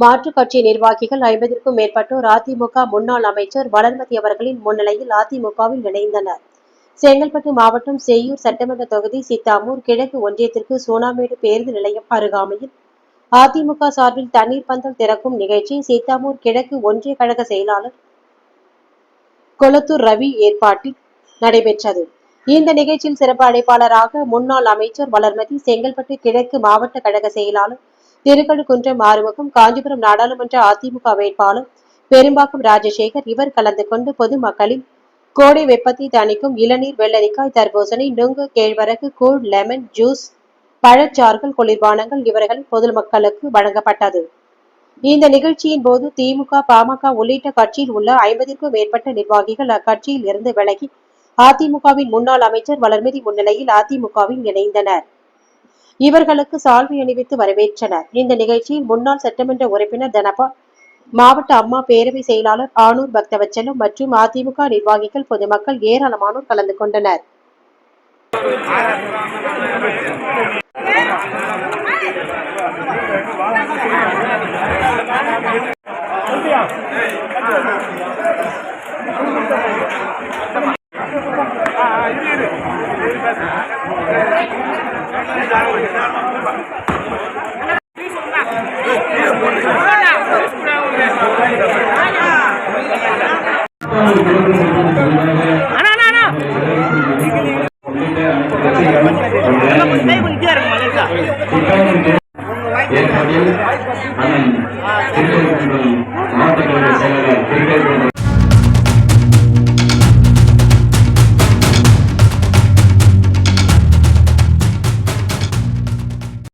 மாற்றுக் கட்சி நிர்வாகிகள் 50க்கும் மேற்பட்டோர் அதிமுக முன்னாள் அமைச்சர் வளர்மதி அவர்களின் முன்னிலையில் அதிமுகவில் இணைந்தனர். செங்கல்பட்டு மாவட்டம் செய்யூர் சட்டமன்ற தொகுதி சித்தாமூர் கிழக்கு ஒன்றியத்திற்கு சோனாமேடு பேருந்து நிலையம் அருகாமையில் அதிமுக சார்பில் தண்ணீர் பந்தல் திறக்கும் நிகழ்ச்சி சித்தாமூர் கிழக்கு ஒன்றிய கழக செயலாளர் கொளத்தூர் ரவி ஏற்பாட்டில் நடைபெற்றது. இந்த நிகழ்ச்சியில் சிறப்பு அழைப்பாளராக முன்னாள் அமைச்சர் வளர்மதி, செங்கல்பட்டு கிழக்கு மாவட்ட கழக செயலாளர் திருக்கழுக்குன்றம் ஆறுமுகம், காஞ்சிபுரம் நாடாளுமன்ற அதிமுக வேட்பாளர் பெரும்பாக்கம் ராஜசேகர் இவர் கலந்து கொண்டு பொதுமக்களின் கோடை வெப்பத்தை தணிக்கும் இளநீர், வெள்ளரிக்காய், தர்பூசணி, நுங்கு, கேழ்வரகு கூழ், லெமன் ஜூஸ், பழச்சாறுகள், குளிர்பானங்கள் இவர்கள் பொதுமக்களுக்கு வழங்கப்பட்டது. இந்த நிகழ்ச்சியின் போது திமுக, பாமக உள்ளிட்ட கட்சியில் உள்ள 50க்கும் மேற்பட்ட நிர்வாகிகள் அக்கட்சியில் இருந்து விலகி அதிமுகவின் முன்னாள் அமைச்சர் வளர்மதி முன்னிலையில் அதிமுகவில் இணைந்தனர். இவர்களுக்கு சால்வை அணிவித்து வரவேற்றனர். இந்த நிகழ்ச்சியில் முன்னாள் சட்டமன்ற உறுப்பினர் தனபால், மாவட்ட அம்மா பேரவை செயலாளர் ஆனூர் பக்தவச்சலம் மற்றும் அதிமுக நிர்வாகிகள், பொதுமக்கள் ஏராளமானோர் கலந்து கொண்டனர்.